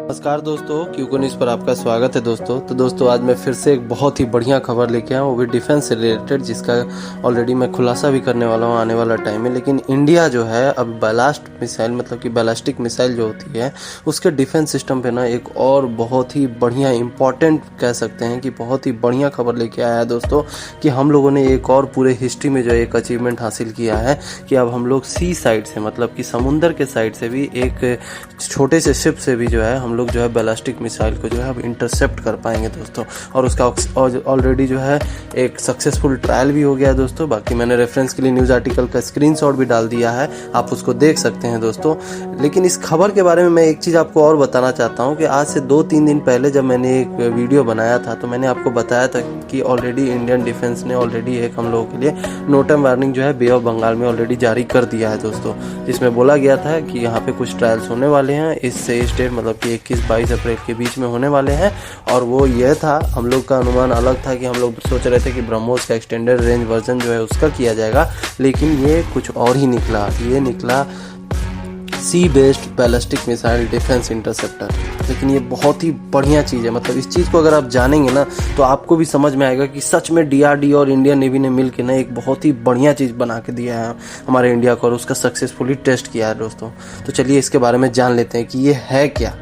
नमस्कार दोस्तों, क्यूको न्यूज़ पर आपका स्वागत है दोस्तों। तो दोस्तों आज मैं फिर से एक बहुत ही बढ़िया खबर लेके आया हूँ, वो भी डिफेंस से रिलेटेड, जिसका ऑलरेडी मैं खुलासा भी करने वाला हूँ आने वाला टाइम में। लेकिन इंडिया जो है अब बैलास्ट मिसाइल मतलब कि बैलिस्टिक मिसाइल जो होती है उसके डिफेंस सिस्टम पे ना एक और बहुत ही बढ़िया इंपॉर्टेंट कह सकते हैं कि बहुत ही बढ़िया खबर लेके आया है दोस्तों, कि हम लोगों ने एक और पूरे हिस्ट्री में जो एक अचीवमेंट हासिल किया है कि अब हम लोग सी साइड से मतलब कि समुंदर के साइड से भी एक छोटे से शिप से भी जो है हम लोग जो है बैलिस्टिक मिसाइल को जो है अब इंटरसेप्ट कर पाएंगे दोस्तों। और उसका ऑलरेडी जो है एक सक्सेसफुल ट्रायल भी हो गया है दोस्तों। बाकी मैंने रेफरेंस के लिए न्यूज़ आर्टिकल का स्क्रीनशॉट भी डाल दिया है, आप उसको देख सकते हैं दोस्तों। लेकिन इस खबर के बारे में मैं एक चीज़ आपको और बताना चाहता हूँ कि आज से 2-3 दिन पहले जब मैंने एक वीडियो बनाया था तो मैंने आपको बताया था कि ऑलरेडी इंडियन डिफेंस ने ऑलरेडी एक हम लोगों के लिए नो टाइम वार्निंग जो है बे ऑफ बंगाल में ऑलरेडी जारी कर दिया है दोस्तों, जिसमें बोला गया था कि यहाँ पे कुछ ट्रायल्स होने वाले हैं इस डेट मतलब कि 21-22 अप्रैल के बीच में होने वाले हैं। और वो ये था, हम लोग का अनुमान अलग था कि हम लोग सोच रहे थे कि ब्रह्मोस का एक्सटेंडेड रेंज वर्जन जो है उसका किया जाएगा, लेकिन ये कुछ और ही निकला। ये निकला sea based ballistic missile defence interceptor. लेकिन ये बहुत ही बढ़िया चीज़ है, मतलब इस चीज़ को अगर आप जानेंगे ना तो आपको भी समझ में आएगा कि सच में DRDO और इंडियन नेवी ने मिल के ना एक बहुत ही बढ़िया चीज़ बना के दिया है हमारे इंडिया को, और उसका सक्सेसफुली टेस्ट किया है दोस्तों। तो चलिए इसके बारे में जान लेते हैं कि ये है क्या।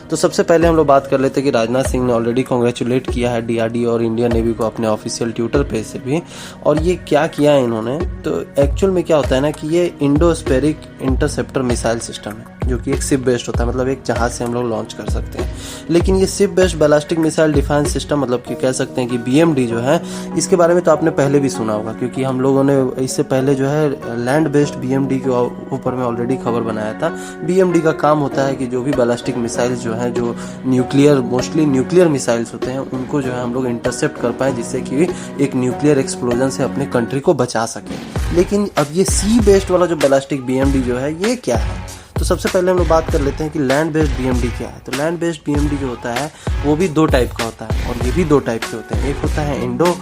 तो सबसे पहले हम लोग बात कर लेते हैं कि राजनाथ सिंह ने ऑलरेडी कॉन्ग्रेचुलेट किया है DRDO और इंडियन नेवी को अपने ऑफिशियल ट्विटर पेज से भी। और ये क्या किया है इन्होंने, तो एक्चुअल में क्या होता है ना कि ये इंडोस्फेरिक इंटरसेप्टर मिसाइल सिस्टम है जो कि एक शिप बेस्ड होता है, मतलब एक जहाज से हम लोग लॉन्च कर सकते हैं। लेकिन ये ship based ballistic missile defence system मतलब कि कह सकते हैं कि BMD जो है, इसके बारे में तो आपने पहले भी सुना होगा, क्योंकि हम लोगों ने इससे पहले जो है लैंड बेस्ड BMD के ऊपर में ऑलरेडी खबर बनाया था। BMD का काम होता है कि जो भी बैलिस्टिक मिसाइल्स जो हैं, जो मोस्टली न्यूक्लियर मिसाइल्स होते हैं, उनको जो है हम लोग इंटरसेप्ट कर पाएं, जिससे कि एक न्यूक्लियर एक्सप्लोजन से अपने कंट्री को बचा सके। लेकिन अब ये सी बेस्ड वाला जो बैलिस्टिक BMD जो है ये क्या है, तो सबसे पहले हम लोग बात कर लेते हैं कि लैंड बेस्ड BMD क्या है। तो लैंड बेस्ड BMD जो होता है वो भी 2 टाइप का होता है, और ये भी 2 टाइप के होते हैं। एक होता है इंडो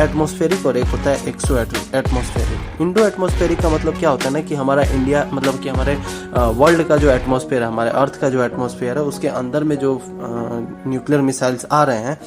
एटमॉस्फेरिक और एक होता है एक्सो एटमॉस्फेरिक। इंडो एटमॉस्फेरिक का मतलब क्या होता है ना कि हमारा इंडिया मतलब कि हमारे वर्ल्ड का जो एटमॉस्फेयर है, हमारे अर्थ का जो एटमॉस्फेयर है, उसके अंदर में जो न्यूक्लियर मिसाइल्स आ रहे हैं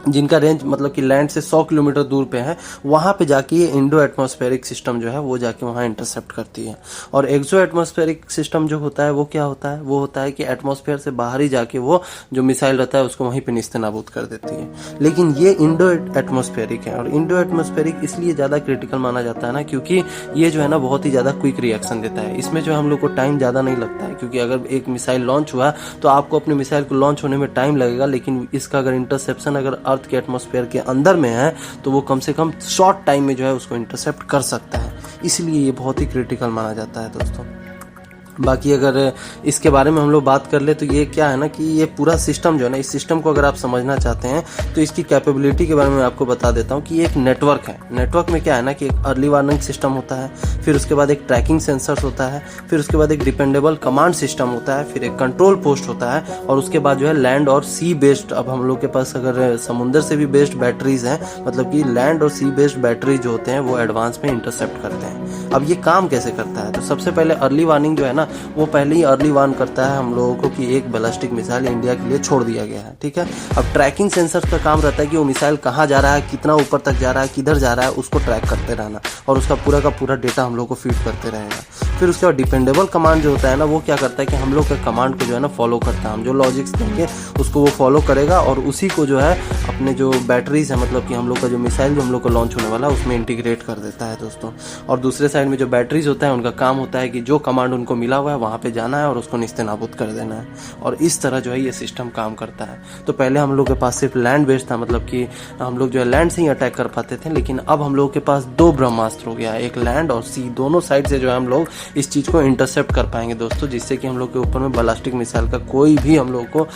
जिनका रेंज मतलब कि लैंड से 100 किलोमीटर दूर पे है, वहां पे जाके ये इंडो एटमॉस्फेरिक सिस्टम जो है वो जाके वहां इंटरसेप्ट करती है। और एक्सो एटमॉस्फेरिक सिस्टम जो होता है वो क्या होता है, वो होता है कि एटमॉस्फेयर से बाहर ही जाके वो जो मिसाइल रहता है उसको वहीं पे निस्तेनाबूद कर देती है। लेकिन ये इंडो एटमॉस्फेरिक है, और इंडो एटमॉस्फेरिक इसलिए ज्यादा क्रिटिकल माना जाता है ना क्योंकि ये जो है ना बहुत ही ज्यादा क्विक रिएक्शन देता है। इसमें जो हम लोग को टाइम ज्यादा नहीं लगता है, क्योंकि अगर एक मिसाइल लॉन्च हुआ तो आपको अपने मिसाइल को लॉन्च होने में टाइम लगेगा, लेकिन इसका अगर इंटरसेप्शन अगर अर्थ के एटमॉस्फेयर के अंदर में है तो वो कम से कम शॉर्ट टाइम में जो है उसको इंटरसेप्ट कर सकता है। इसलिए ये बहुत ही क्रिटिकल माना जाता है दोस्तों। बाकी अगर इसके बारे में हम लोग बात कर ले तो ये क्या है ना कि ये पूरा सिस्टम जो है ना, इस सिस्टम को अगर आप समझना चाहते हैं तो इसकी कैपेबिलिटी के बारे में आपको बता देता हूँ कि ये एक नेटवर्क है। नेटवर्क में क्या है ना कि एक अर्ली वार्निंग सिस्टम होता है, फिर उसके बाद एक ट्रैकिंग सेंसर्स होता है, फिर उसके बाद एक डिपेंडेबल कमांड सिस्टम होता है, फिर एक कंट्रोल पोस्ट होता है, और उसके बाद जो है लैंड और सी बेस्ड, अब हम लोग के पास अगर समुद्र से भी बेस्ड बैटरीज हैं, मतलब कि लैंड और सी बेस्ड बैटरीज जो होते हैं वो एडवांस में इंटरसेप्ट करते हैं। अब ये काम कैसे करता है, तो सबसे पहले अर्ली वार्निंग जो है ना वो पहले ही अर्ली वार्न करता है हम लोगों को कि एक बैलिस्टिक मिसाइल इंडिया के लिए छोड़ दिया गया है, ठीक है। अब ट्रैकिंग सेंसर का काम रहता है कि वो मिसाइल कहाँ जा रहा है, कितना ऊपर तक जा रहा है, किधर जा रहा है, उसको ट्रैक करते रहना, और उसका पूरा का पूरा डेटा हम लोग को फीड करते रहेगा। फिर उसके बाद डिपेंडेबल कमांड जो होता है ना वो क्या करता है कि हम लोग के कमांड को जो है ना फॉलो करता है, हम जो लॉजिक्स देंगे उसको वो फॉलो करेगा, और उसी को जो है अपने जो बैटरीज है मतलब कि हम लोग का जो मिसाइल जो हम लोग को लॉन्च होने वाला है उसमें इंटीग्रेट कर देता है दोस्तों। और दूसरे साइड में जो बैटरीज होता है उनका काम होता है कि जो कमांड उनको मिला हुआ है वहाँ पे जाना है और उसको निस्तेनाबूद कर देना है, और इस तरह जो है ये सिस्टम काम करता है। तो पहले हम लोग के पास सिर्फ लैंड बेस्ड था, मतलब कि हम लोग जो है लैंड से ही अटैक कर पाते थे, लेकिन अब हम लोग के पास 2 ब्रह्मास्त्र हो गया है, एक लैंड और सी, दोनों साइड से जो है हम लोग इस चीज़ को इंटरसेप्ट कर पाएंगे दोस्तों, जिससे कि हम लोग के ऊपर में बैलिस्टिक मिसाइल का कोई भी हम लोग को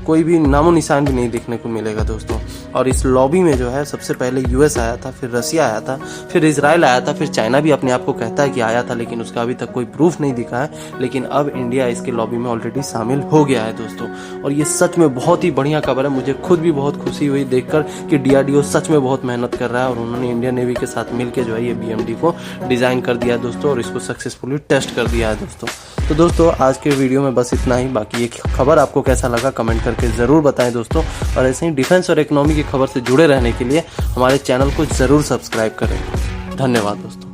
कोई भी नामो निशान भी नहीं देखने को मिलेगा दोस्तों। दोस्तों। और इस लॉबी में जो है सबसे पहले यूएस आया था, फिर रसिया आया था, फिर इजराइल आया था, फिर चाइना भी अपने आप को कहता है कि आया था, लेकिन उसका अभी तक कोई प्रूफ नहीं दिखा है। लेकिन अब इंडिया इसके लॉबी में ऑलरेडी शामिल हो गया है दोस्तों। और ये सच में बहुत ही बढ़िया खबर है। मुझे खुद भी बहुत खुशी हुई देखकर कि डीआरडीओ सच में बहुत मेहनत कर रहा है और उन्होंने इंडियन नेवी के साथ मिलकर जो है ये बीएमडी को डिज़ाइन कर दिया है दोस्तों, और इसको सक्सेसफुली टेस्ट कर दिया है दोस्तों। तो दोस्तों आज के वीडियो में बस इतना ही। बाकी ये खबर आपको कैसा लगा कमेंट करके ज़रूर बताएं दोस्तों, और ऐसे ही डिफेंस और इकोनॉमी की खबर से जुड़े रहने के लिए हमारे चैनल को ज़रूर सब्सक्राइब करें। धन्यवाद दोस्तों।